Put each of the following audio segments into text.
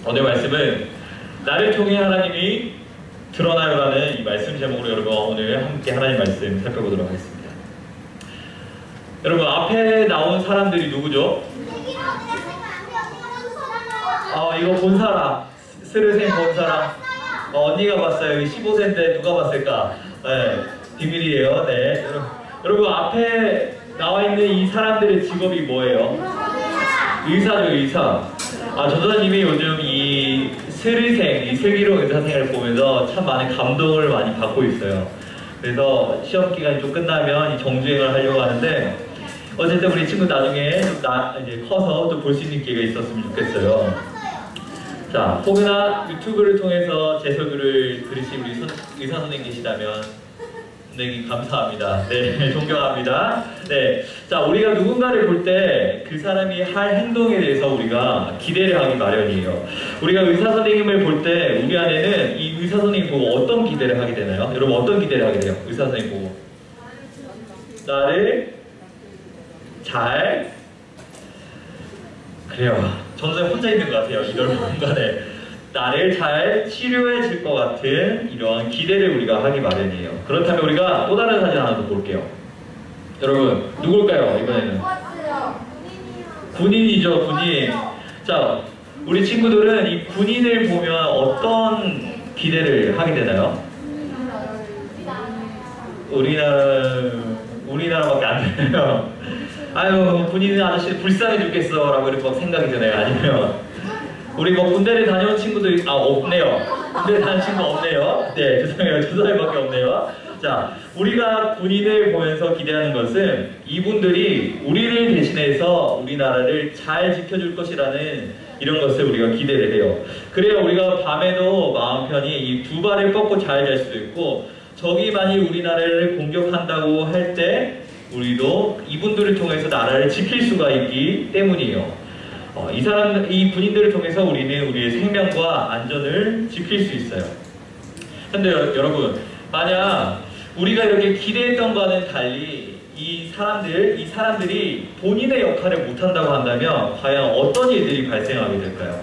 오늘 말씀은 나를 통해 하나님이 드러나요라는 이 말씀 제목으로 여러분 오늘 함께 하나님 말씀 살펴보도록 하겠습니다. 여러분 앞에 나온 사람들이 누구죠? 이거 본 사람, 스르생 본 사람. 언니가 봤어요. 15세인데 누가 봤을까? 네, 비밀이에요. 네. 여러분 앞에 나와 있는 이 사람들의 직업이 뭐예요? 의사죠, 의사. 전도사님이 요즘 이 스르생, 이 슬기로운 의사생활을 보면서 참 많은 감동을 많이 받고 있어요. 그래서 시험 기간이 좀 끝나면 이 정주행을 하려고 하는데, 어쨌든 우리 친구 나중에 이제 커서 또 볼 수 있는 기회가 있었으면 좋겠어요. 자, 혹여나 유튜브를 통해서 제 설교를 들으신 우리 의사 선생님 계시다면 굉장히 감사합니다. 네, 존경합니다. 네, 자, 우리가 누군가를 볼 때 그 사람이 할 행동에 대해서 우리가 기대를 하기 마련이에요. 우리가 의사 선생님을 볼 때 우리 안에는 이 의사 선생님 보고 어떤 기대를 하게 되나요? 여러분 어떤 기대를 하게 돼요? 의사 선생님 보고 나를 잘 그래요. 저는 혼자 있는 것 같아요. 이 넓은 공간에 나를 잘 치료해 줄 것 같은 이런 기대를 우리가 하기 마련이에요. 그렇다면 우리가 또 다른 사진 하나 더 볼게요. 여러분 누굴까요? 이번에는 군인이죠. 군인. 자, 우리 친구들은 이 군인을 보면 어떤 기대를 하게 되나요? 우리나라밖에 안 되네요. 아유, 군인 아저씨 불쌍해 죽겠어 라고 이렇게 막 생각이 드네요. 아니면 우리 뭐 군대를 다녀온 친구들 없네요. 군대 다녀온 친구 없네요. 네, 죄송해요. 두 사람밖에 없네요. 자, 우리가 군인을 보면서 기대하는 것은 이분들이 우리를 대신해서 우리나라를 잘 지켜줄 것이라는 이런 것을 우리가 기대를 해요. 그래야 우리가 밤에도 마음 편히 이 두 발을 뻗고 잘 잘 수도 있고, 적이 만일 우리나라를 공격한다고 할 때 우리도 이분들을 통해서 나라를 지킬 수가 있기 때문이에요. 이 군인들을 통해서 우리는 우리의 생명과 안전을 지킬 수 있어요. 근데 여러분, 만약 우리가 이렇게 기대했던 것과는 달리 이 사람들이 본인의 역할을 못한다고 한다면 과연 어떤 일들이 발생하게 될까요?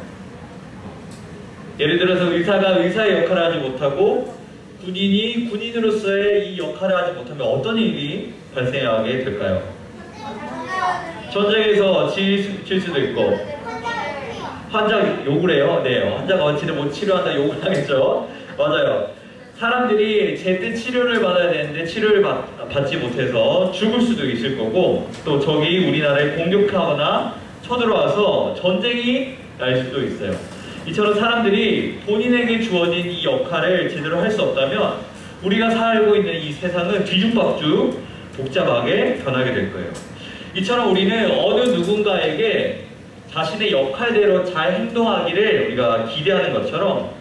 예를 들어서 의사가 의사의 역할을 하지 못하고 군인이 군인으로서의 이 역할을 하지 못하면 어떤 일이 발생하게 될까요? 전쟁에서 질 수도 있고, 환자 욕을 해요. 네, 환자가 어찌를 못 치료한다 욕을 하겠죠. 맞아요. 사람들이 제때 치료를 받아야 되는데 치료를 받지 못해서 죽을 수도 있을 거고, 또 적이 우리나라에 공격하거나 쳐들어와서 전쟁이 날 수도 있어요. 이처럼 사람들이 본인에게 주어진 이 역할을 제대로 할 수 없다면 우리가 살고 있는 이 세상은 뒤죽박죽 복잡하게 변하게 될 거예요. 이처럼 우리는 어느 누군가에게 자신의 역할대로 잘 행동하기를 우리가 기대하는 것처럼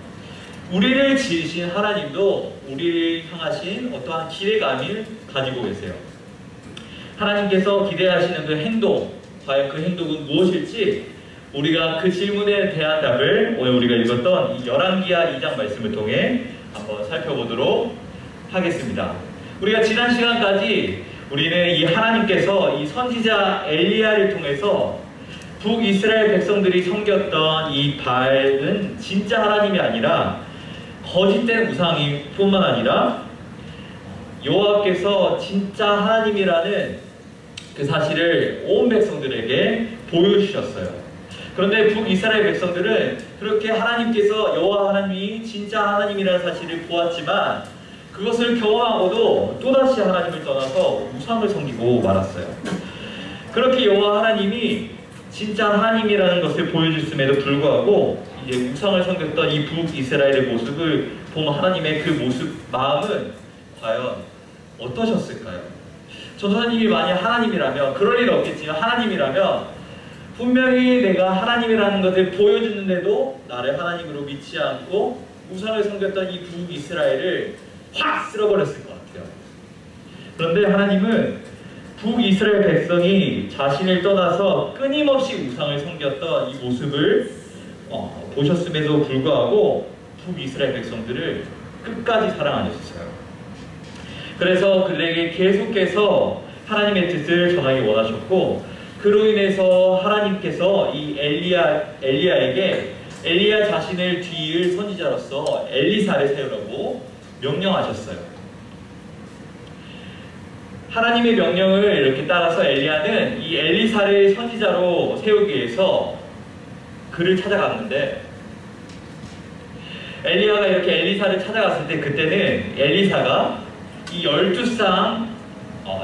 우리를 지으신 하나님도 우리를 향하신 어떠한 기대감을 가지고 계세요. 하나님께서 기대하시는 그 행동, 과연 그 행동은 무엇일지 우리가 그 질문에 대한 답을 오늘 우리가 읽었던 이 열왕기하 2장 말씀을 통해 한번 살펴보도록 하겠습니다. 우리가 지난 시간까지 우리는 이 하나님께서 이 선지자 엘리야를 통해서 북이스라엘 백성들이 섬겼던 이 바알은 진짜 하나님이 아니라 거짓된 우상이 뿐만 아니라 여호와께서 진짜 하나님이라는 그 사실을 온 백성들에게 보여주셨어요. 그런데 북이스라엘 백성들은 그렇게 하나님께서 여호와 하나님이 진짜 하나님이라는 사실을 보았지만 그것을 경험하고도 또다시 하나님을 떠나서 우상을 섬기고 말았어요. 그렇게 여호와 하나님이 진짜 하나님이라는 것을 보여줬음에도 불구하고 이제 우상을 섬겼던 이 북이스라엘의 모습을 본 하나님의 그 모습, 마음은 과연 어떠셨을까요? 전도사님이 만약 하나님이라면, 그럴 일 없겠지만 하나님이라면 분명히 내가 하나님이라는 것을 보여주는데도 나를 하나님으로 믿지 않고 우상을 섬겼던 이 북이스라엘을 확 쓸어버렸을 것 같아요. 그런데 하나님은 북이스라엘 백성이 자신을 떠나서 끊임없이 우상을 섬겼던 이 모습을 보셨음에도 불구하고 북이스라엘 백성들을 끝까지 사랑하셨어요. 그래서 그들에게 계속해서 하나님의 뜻을 전하기 원하셨고, 그로 인해서 하나님께서 이 엘리야에게 엘리야 자신을 뒤이을 선지자로서 엘리사를 세우라고 명령하셨어요. 하나님의 명령을 이렇게 따라서 엘리야는 이 엘리사를 선지자로 세우기 위해서 그를 찾아갔는데, 엘리야가 이렇게 엘리사를 찾아갔을 때 그때는 엘리사가 이 12쌍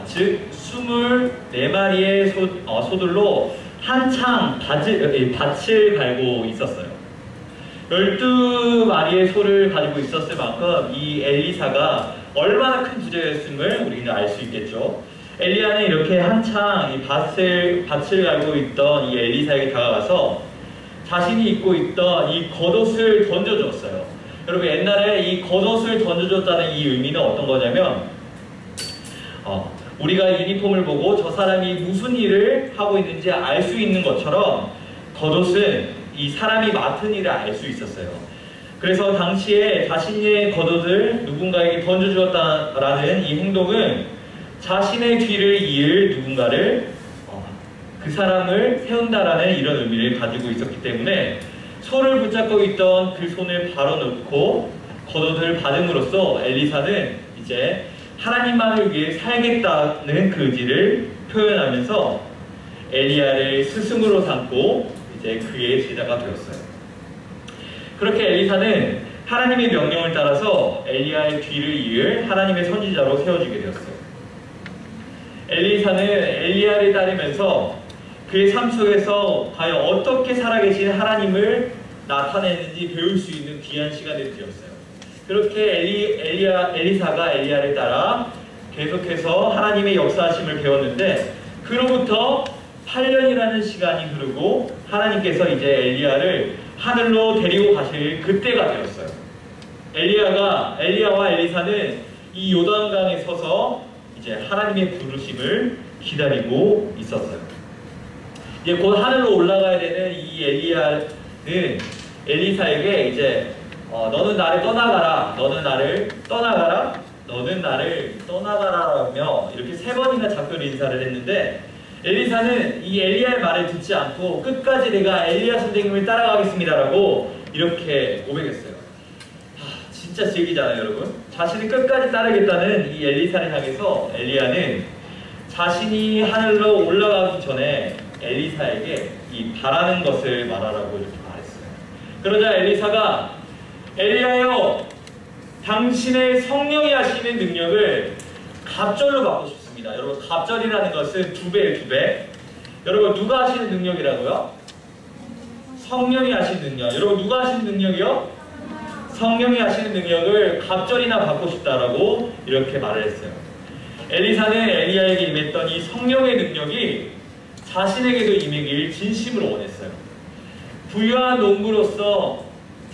즉 24마리의 소들로 한창 밭을 갈고 있었어요. 12마리의 소를 가지고 있었을 만큼 이 엘리사가 얼마나 큰 부자였음을 우리는 알 수 있겠죠. 엘리야는 이렇게 한창 이 밭을 갈고 있던 이 엘리사에게 다가가서 자신이 입고 있던 이 겉옷을 던져줬어요. 여러분, 옛날에 이 겉옷을 던져줬다는 이 의미는 어떤 거냐면, 우리가 유니폼을 보고 저 사람이 무슨 일을 하고 있는지 알 수 있는 것처럼 겉옷은 이 사람이 맡은 일을 알 수 있었어요. 그래서 당시에 자신의 겉옷을 누군가에게 던져주었다라는 이 행동은 자신의 뒤를 이을 누군가를 그 사람을 세운다라는 이런 의미를 가지고 있었기 때문에 소를 붙잡고 있던 그 손을 바로 놓고 겉옷을 받음으로써 엘리사는 이제 하나님만을 위해 살겠다는 그 의지를 표현하면서 엘리야를 스승으로 삼고 이제 그의 제자가 되었어요. 그렇게 엘리사는 하나님의 명령을 따라서 엘리야의 뒤를 이을 하나님의 선지자로 세워지게 되었어요. 엘리사는 엘리야를 따르면서 그의 삶 속에서 과연 어떻게 살아계신 하나님을 나타내는지 배울 수 있는 귀한 시간을 드렸어요. 그렇게 엘리사가 엘리야를 따라 계속해서 하나님의 역사하심을 배웠는데, 그로부터 8년이라는 시간이 흐르고 하나님께서 이제 엘리야를 하늘로 데리고 가실 그때가 되었어요. 엘리야와 엘리사는 이 요단강에 서서 이제 하나님의 부르심을 기다리고 있었어요. 이제 곧 하늘로 올라가야 되는 이 엘리야는 엘리사에게 이제 너는 나를 떠나가라, 너는 나를 떠나가라, 너는 나를 떠나가라라며 이렇게 3번이나 작별 인사를 했는데, 엘리사는 이 엘리야의 말을 듣지 않고 끝까지 내가 엘리야 선생님을 따라가겠습니다라고 이렇게 고백했어요. 진짜 즐기잖아요, 여러분. 자신이 끝까지 따르겠다는 이 엘리사를 향해서 엘리야는 자신이 하늘로 올라가기 전에 엘리사에게 이 바라는 것을 말하라고 이렇게 말했어요. 그러자 엘리사가 엘리야여, 당신의 성령이 하시는 능력을 갑절로 받고 싶습니다. 여러분, 갑절이라는 것은 2배예요, 2배. 여러분, 누가 하시는 능력이라고요? 성령이 하시는 능력. 여러분, 누가 하시는 능력이요? 성령이 하시는 능력을 갑절이나 받고 싶다라고 이렇게 말을 했어요. 엘리사는 엘리야에게 임했던 이 성령의 능력이 자신에게도 임하길 진심으로 원했어요. 부유한 농부로서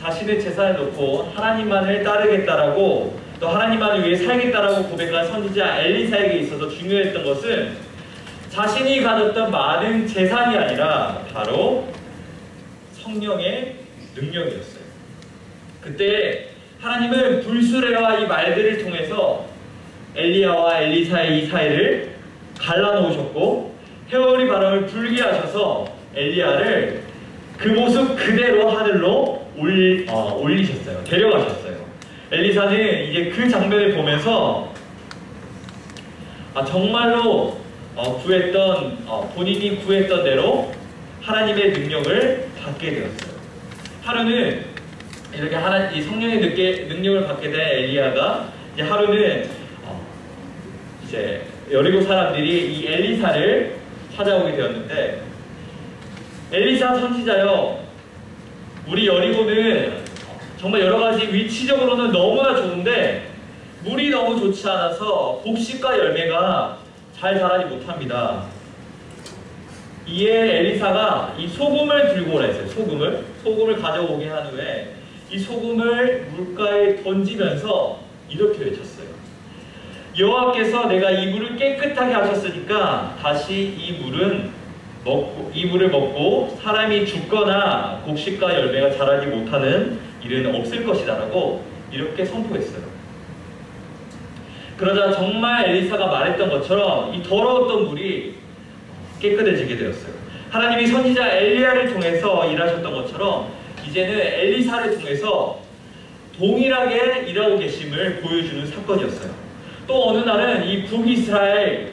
자신의 재산을 놓고 하나님만을 따르겠다라고, 또 하나님만을 위해 살겠다라고 고백한 선지자 엘리사에게 있어서 중요했던 것은 자신이 가졌던 많은 재산이 아니라 바로 성령의 능력이었어요. 그때 하나님은 불수레와 이 말들을 통해서 엘리야와 엘리사의 이 사이를 갈라놓으셨고 해오리 바람을 불게 하셔서 엘리야를 그 모습 그대로 하늘로 올리셨어요. 데려가셨어요. 엘리사는 이제 그 장면을 보면서 정말로 본인이 구했던 대로 하나님의 능력을 받게 되었어요. 하루는 이렇게 이 성령의 능력을 받게 된 엘리야가 이제 하루는 이제 여리고 사람들이 이 엘리사를 찾아오게 되었는데, 엘리사 선지자여, 우리 여리고는 정말 여러가지 위치적으로는 너무나 좋은데 물이 너무 좋지 않아서 곡식과 열매가 잘 자라지 못합니다. 이에 엘리사가 이 소금을 들고 오라 했어요. 소금을 가져오게 한 후에 이 소금을 물가에 던지면서 이렇게 외쳤어요. 여호와께서 내가 이 물을 깨끗하게 하셨으니까 다시 이 물을 먹고 사람이 죽거나 곡식과 열매가 자라지 못하는 일은 없을 것이다라고 이렇게 선포했어요. 그러자 정말 엘리사가 말했던 것처럼 이 더러웠던 물이 깨끗해지게 되었어요. 하나님이 선지자 엘리야를 통해서 일하셨던 것처럼 이제는 엘리사를 통해서 동일하게 일하고 계심을 보여주는 사건이었어요. 또 어느 날은 이 북이스라엘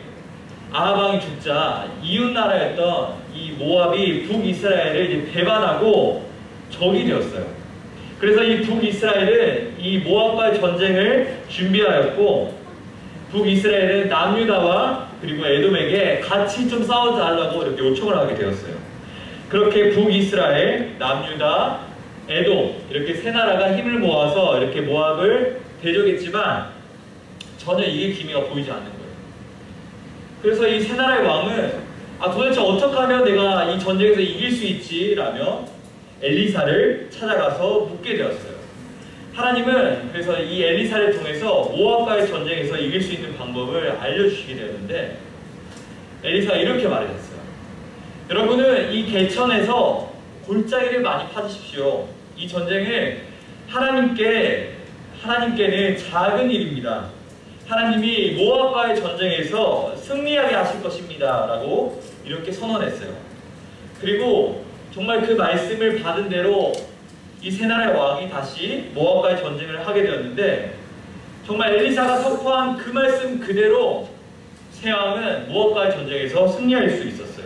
아하방이 죽자 이웃 나라였던 이 모압이 북이스라엘을 이제 배반하고 적이 되었어요. 그래서 이 북이스라엘은 이 모압과의 전쟁을 준비하였고 북이스라엘은 남유다와 그리고 에돔에게 같이 좀 싸워달라고 이렇게 요청을 하게 되었어요. 그렇게 북이스라엘, 남유다, 에돔 이렇게 세 나라가 힘을 모아서 이렇게 모압을 대적했지만 전혀 이길 기미가 보이지 않는 거예요. 그래서 이 세 나라의 왕은 도대체 어떻게 하면 내가 이 전쟁에서 이길 수 있지? 라며 엘리사를 찾아가서 묻게 되었어요. 하나님은 그래서 이 엘리사를 통해서 모압과의 전쟁에서 이길 수 있는 방법을 알려주시게 되었는데 엘리사가 이렇게 말하셨어요. 여러분은 이 개천에서 골짜기를 많이 파주십시오. 이 전쟁을 하나님께는 작은 일입니다. 하나님이 모압과의 전쟁에서 승리하게 하실 것입니다. 라고 이렇게 선언했어요. 그리고 정말 그 말씀을 받은 대로 이 세 나라의 왕이 다시 모압과의 전쟁을 하게 되었는데 정말 엘리사가 선포한 그 말씀 그대로 세 왕은 모압과의 전쟁에서 승리할 수 있었어요.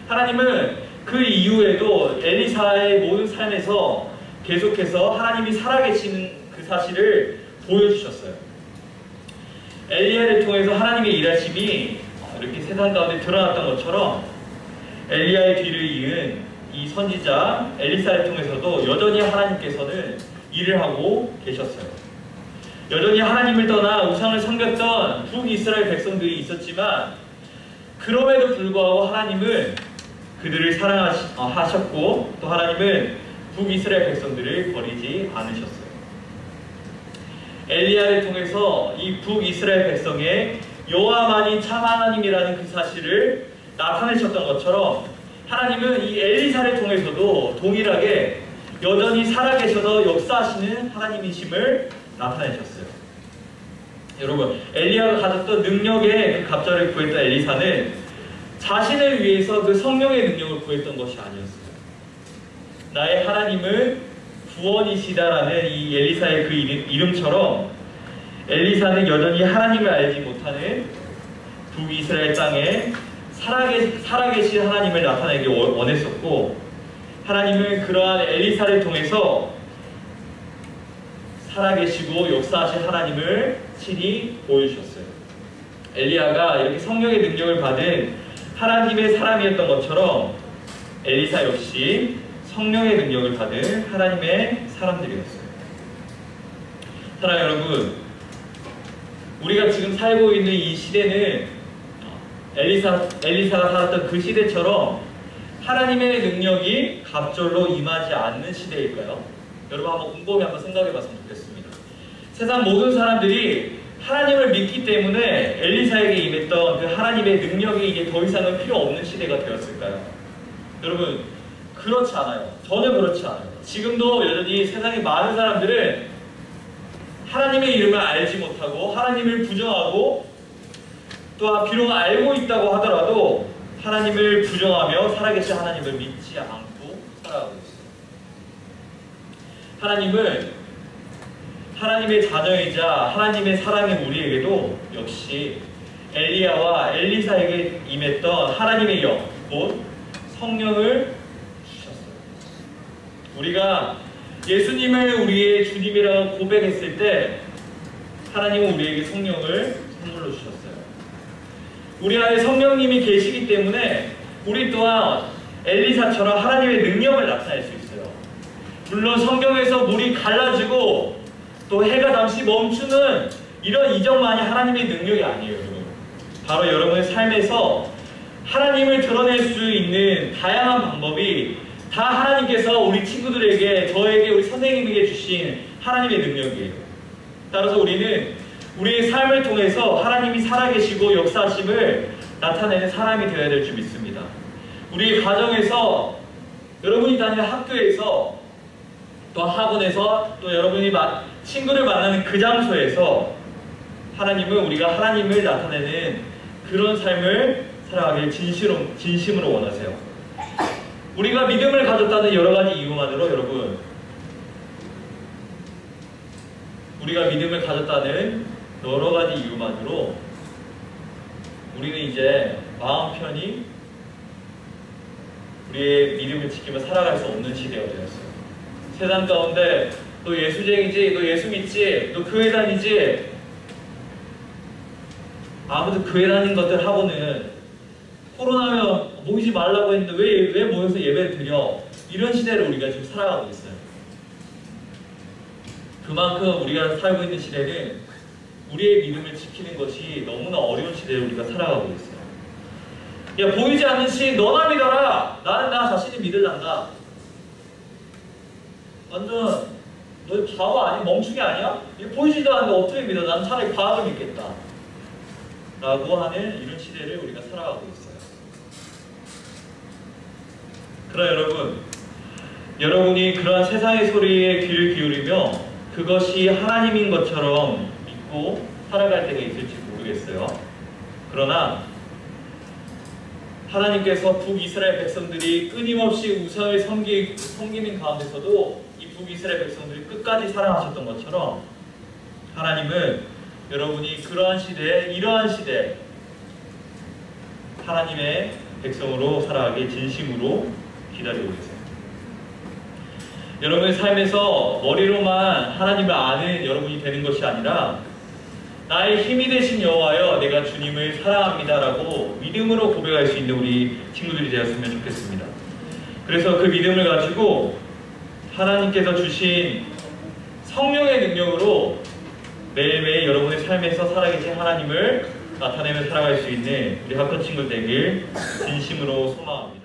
하나님은 그 이후에도 엘리사의 모든 삶에서 계속해서 하나님이 살아계시는 그 사실을 보여주셨어요. 엘리야를 통해서 하나님의 일하심이 이렇게 세상 가운데 드러났던 것처럼 엘리야의 뒤를 이은 이 선지자 엘리사를 통해서도 여전히 하나님께서는 일을 하고 계셨어요. 여전히 하나님을 떠나 우상을 섬겼던 북이스라엘 백성들이 있었지만 그럼에도 불구하고 하나님은 그들을 사랑하셨고 또 하나님은 북이스라엘 백성들을 버리지 않으셨어요. 엘리야를 통해서 이 북이스라엘 백성의 여호와만이 참 하나님이라는 그 사실을 나타내셨던 것처럼 하나님은 이 엘리사를 통해서도 동일하게 여전히 살아계셔서 역사하시는 하나님이심을 나타내셨어요. 여러분, 엘리야가 가졌던 능력의 그 갑절을 구했던 엘리사는 자신을 위해서 그 성령의 능력을 구했던 것이 아니었어요. 나의 하나님은 구원이시다라는 이 엘리사의 그 이름처럼 엘리사는 여전히 하나님을 알지 못하는 북이스라엘 땅에 살아계신 하나님을 나타내기 원했었고 하나님은 그러한 엘리사를 통해서 살아계시고 역사하신 하나님을 친히 보여주셨어요. 엘리야가 이렇게 성령의 능력을 받은 하나님의 사람이었던 것처럼 엘리사 역시 성령의 능력을 받은 하나님의 사람들이었어요. 사랑 여러분, 우리가 지금 살고 있는 이 시대는 엘리사가 살았던 그 시대처럼 하나님의 능력이 갑절로 임하지 않는 시대일까요? 여러분 한번 곰곰이 한번 생각해 봤으면 좋겠습니다. 세상 모든 사람들이 하나님을 믿기 때문에 엘리사에게 임했던 그 하나님의 능력이 이제 더 이상은 필요 없는 시대가 되었을까요? 여러분, 그렇지 않아요. 전혀 그렇지 않아요. 지금도 여전히 세상에 많은 사람들은 하나님의 이름을 알지 못하고 하나님을 부정하고 또한 비록 알고 있다고 하더라도 하나님을 부정하며 살아계신 하나님을 믿지 않고 살아가고 있어요. 하나님은 하나님의 자녀이자 하나님의 사랑인 우리에게도 역시 엘리야와 엘리사에게 임했던 하나님의 영, 곧 성령을 주셨어요. 우리가 예수님을 우리의 주님이라고 고백했을 때 하나님은 우리에게 성령을 선물로 주셨어요. 우리 안에 성령님이 계시기 때문에 우리 또한 엘리사처럼 하나님의 능력을 나타낼 수 있어요. 물론 성경에서 물이 갈라지고 또 해가 잠시 멈추는 이런 이적만이 하나님의 능력이 아니에요. 여러분. 바로 여러분의 삶에서 하나님을 드러낼 수 있는 다양한 방법이 다 하나님께서 우리 친구들에게, 저에게, 우리 선생님에게 주신 하나님의 능력이에요. 따라서 우리는 우리의 삶을 통해서 하나님이 살아계시고 역사하심을 나타내는 사람이 되어야 될 줄 믿습니다. 우리 가정에서, 여러분이 다니는 학교에서, 또 학원에서, 또 여러분이 친구를 만나는 그 장소에서 하나님은 우리가 하나님을 나타내는 그런 삶을 살아가길 진심으로 원하세요. 우리가 믿음을 가졌다는 여러 가지 이유만으로 여러분, 우리가 믿음을 가졌다는 여러 가지 이유만으로 우리는 이제 마음 편히 우리의 믿음을 지키며 살아갈 수 없는 시대가 되었어요. 세상 가운데 너 예수쟁이지, 너 예수 믿지, 너 교회 다니지, 아무도 교회 다니는 것들 하고는 코로나면 모이지 말라고 했는데 왜 모여서 예배를 드려? 이런 시대를 우리가 지금 살아가고 있어요. 그만큼 우리가 살고 있는 시대는 우리의 믿음을 지키는 것이 너무나 어려운 시대를 우리가 살아가고 있어요. 야, 보이지 않는 신 너나 믿어라. 나는 나 자신이 믿을란다. 완전 너 바보 아니야? 멍충이 아니야? 보이지도 않는데 어떻게 믿어? 나는 차라리 과학을 믿겠다 라고 하는 이런 시대를 우리가 살아가고 있어요. 그러나 여러분이 그러한 세상의 소리에 귀를 기울이며 그것이 하나님인 것처럼 믿고 살아갈 때가 있을지 모르겠어요. 그러나 하나님께서 북이스라엘 백성들이 끊임없이 우상을 섬기는 가운데서도 이 북이스라엘 백성들이 끝까지 사랑하셨던 것처럼 하나님은 여러분이 그러한 시대에, 이러한 시대 하나님의 백성으로 살아가길 진심으로 기다리고 계세요. 여러분의 삶에서 머리로만 하나님을 아는 여러분이 되는 것이 아니라 나의 힘이 되신 여호와여 내가 주님을 사랑합니다 라고 믿음으로 고백할 수 있는 우리 친구들이 되었으면 좋겠습니다. 그래서 그 믿음을 가지고 하나님께서 주신 성령의 능력으로 매일매일 여러분의 삶에서 살아계신 하나님을 나타내며 살아갈 수 있는 우리 학교 친구들 되길 진심으로 소망합니다.